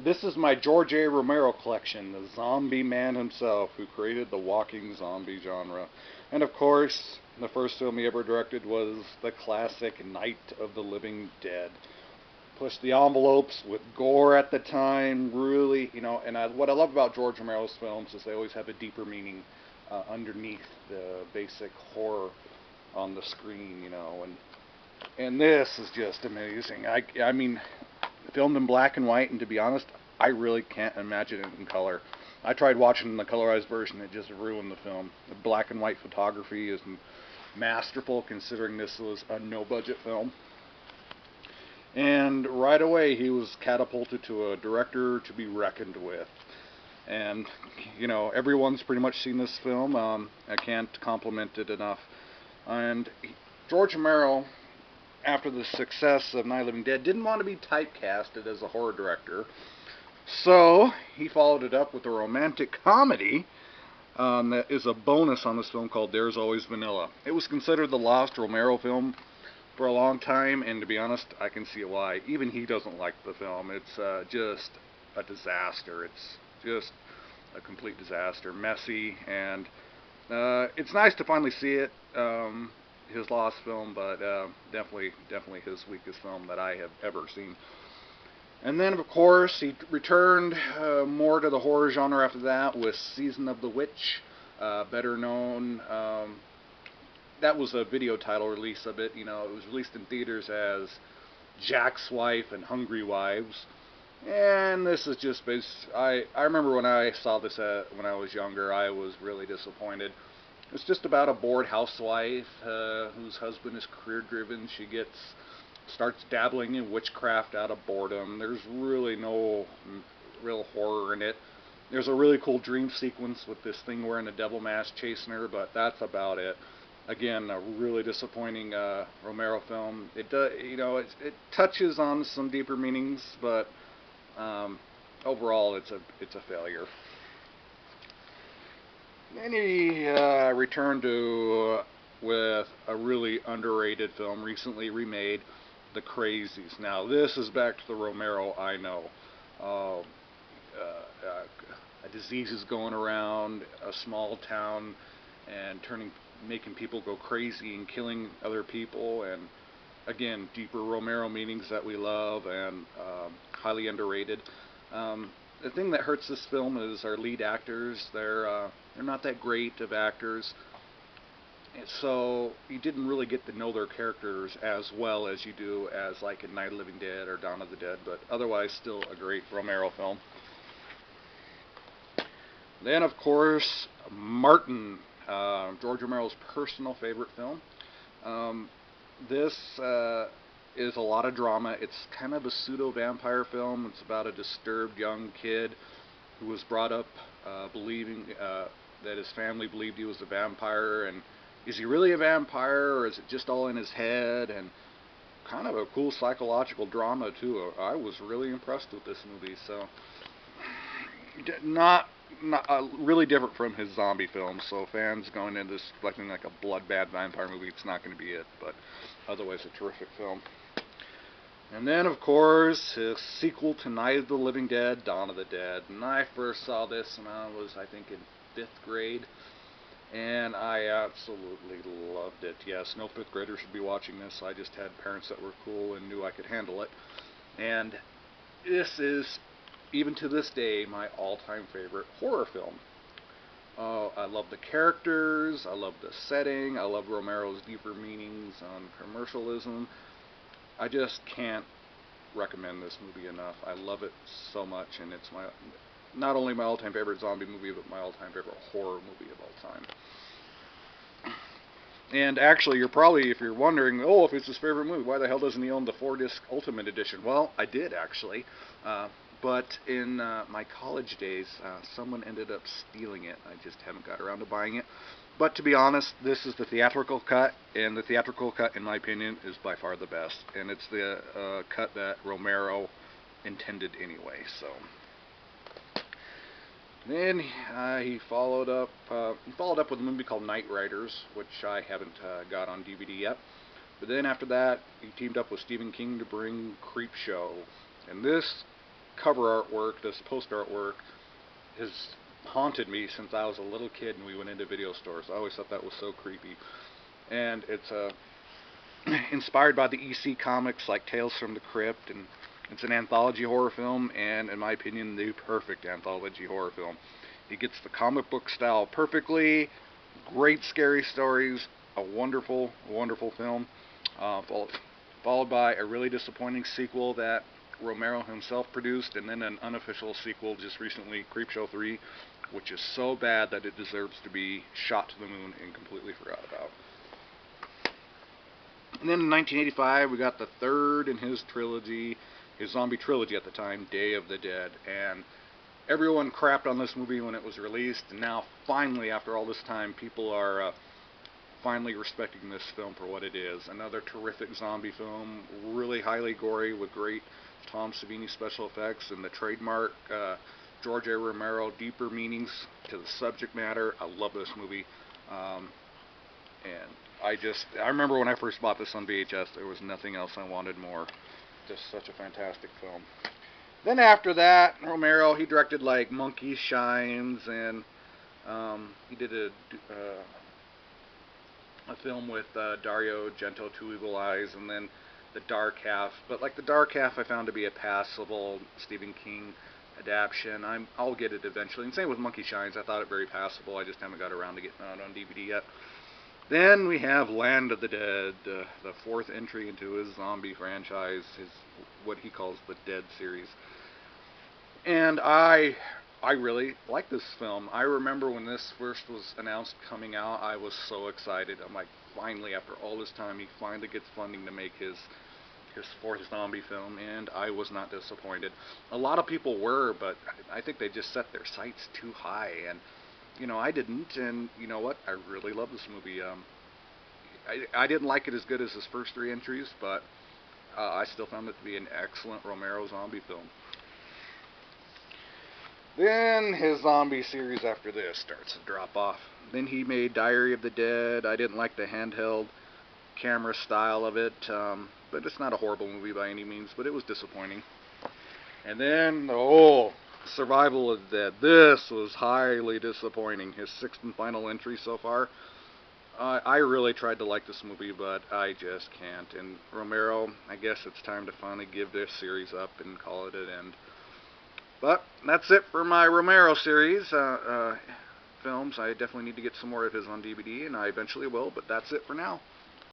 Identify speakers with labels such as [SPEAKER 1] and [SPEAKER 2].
[SPEAKER 1] This is my George A. Romero collection, the zombie man himself, who created the walking zombie genre. And of course, the first film he ever directed was the classic Night of the Living Dead. Pushed the envelopes with gore at the time, really, and what I love about George Romero's films is they always have a deeper meaning underneath the basic horror on the screen, and this is just amazing. I mean, filmed in black and white, and to be honest, I really can't imagine it in color. I tried watching the colorized version; it just ruined the film. The black and white photography is masterful, considering this was a no-budget film. And right away, he was catapulted to a director to be reckoned with. And everyone's pretty much seen this film. I can't compliment it enough. And George Romero, after the success of Night of the Living Dead, didn't want to be typecasted as a horror director. So he followed it up with a romantic comedy that is a bonus on this film called There's Always Vanilla. It was considered the lost Romero film for a long time, and to be honest, I can see why. Even he doesn't like the film. It's just a disaster. It's just a complete disaster, messy, and it's nice to finally see it. His lost film, but definitely his weakest film that I have ever seen. And then, of course, he returned more to the horror genre after that with Season of the Witch, better known. That was a video title release of it. It was released in theaters as Jack's Wife and Hungry Wives. And this is just based. I remember when I saw this when I was younger, I was really disappointed. It's just about a bored housewife whose husband is career driven. She starts dabbling in witchcraft out of boredom. There's really no real horror in it. There's a really cool dream sequence with this thing wearing a devil mask chasing her, but that's about it. Again, a really disappointing Romero film. It touches on some deeper meanings, but overall, it's a failure. Then he returned to with a really underrated film, recently remade, The Crazies. Now, this is back to the Romero I know. Uh, a disease is going around a small town and making people go crazy and killing other people. And again, deeper Romero meanings that we love, and highly underrated. The thing that hurts this film is our lead actors. They're not that great of actors, so you didn't really get to know their characters as well as you do as like in Night of the Living Dead or Dawn of the Dead. But otherwise, still a great Romero film. Then, of course, Martin, George Romero's personal favorite film. Um, this is a lot of drama. It's kind of a pseudo-vampire film. It's about a disturbed young kid who was brought up believing that his family believed he was a vampire. And is he really a vampire, or is it just all in his head? And kind of a cool psychological drama, too. I was really impressed with this movie. So not really different from his zombie films. So fans going into this expecting like a bloodbath vampire movie, it's not going to be it. But otherwise, a terrific film. And then, of course, his sequel to Night of the Living Dead, Dawn of the Dead. And I first saw this when I was, I think, in 5th grade. And I absolutely loved it. Yes, no 5th grader should be watching this. I just had parents that were cool and knew I could handle it. And this is, even to this day, my all-time favorite horror film. I love the characters, I love the setting, I love Romero's deeper meanings on commercialism. I just can't recommend this movie enough. I love it so much, and it's not only my all-time favorite zombie movie, but my all-time favorite horror movie of all time. And actually, if you're wondering, oh, if it's his favorite movie, why the hell doesn't he own the 4-disc Ultimate Edition? Well, I did, actually. But in my college days, someone ended up stealing it. I just haven't got around to buying it. But to be honest, this is the theatrical cut, and the theatrical cut, in my opinion, is by far the best. And it's the cut that Romero intended anyway. So then he followed up with a movie called Night Riders, which I haven't got on DVD yet. But then after that, he teamed up with Stephen King to bring Creepshow, and this cover artwork, this poster artwork, has haunted me since I was a little kid and we went into video stores. I always thought that was so creepy. And it's inspired by the EC comics like Tales from the Crypt, and it's an anthology horror film, and in my opinion, the perfect anthology horror film. It gets the comic book style perfectly, great scary stories, a wonderful, wonderful film, followed by a really disappointing sequel that Romero himself produced, and then an unofficial sequel just recently, Creepshow 3, which is so bad that it deserves to be shot to the moon and completely forgot about. And then in 1985, we got the third in his trilogy, his zombie trilogy at the time, Day of the Dead. And everyone crapped on this movie when it was released, and now finally, after all this time, people are finally respecting this film for what it is. Another terrific zombie film, really highly gory with great Tom Savini special effects and the trademark George A. Romero deeper meanings to the subject matter. I love this movie. And I remember when I first bought this on VHS, there was nothing else I wanted more. Just such a fantastic film. Then after that, Romero, he directed like Monkey Shines, and he did a film with Dario Argento, Two Evil Eyes, and then The Dark Half. But like The Dark Half I found to be a passable Stephen King adaptation. I'll get it eventually. And same with Monkey Shines. I thought it very passable. I just haven't got around to getting it on DVD yet. Then we have Land of the Dead, the fourth entry into his zombie franchise, what he calls the Dead series. And I really like this film. I remember when this first was announced coming out, I was so excited. I'm like, finally, after all this time, he finally gets funding to make his fourth zombie film, and I was not disappointed. A lot of people were, but I think they just set their sights too high, and you know, I didn't, and you know what? I really love this movie. I didn't like it as good as his first three entries, but I still found it to be an excellent Romero zombie film. Then his zombie series after this starts to drop off. Then he made Diary of the Dead. I didn't like the handheld camera style of it, but it's not a horrible movie by any means, but it was disappointing. And then, Survival of the Dead. This was highly disappointing. His sixth and final entry so far. I really tried to like this movie, but I just can't. And Romero, I guess it's time to finally give this series up and call it an end. But that's it for my Romero series films. I definitely need to get some more of his on DVD, and I eventually will, but that's it for now.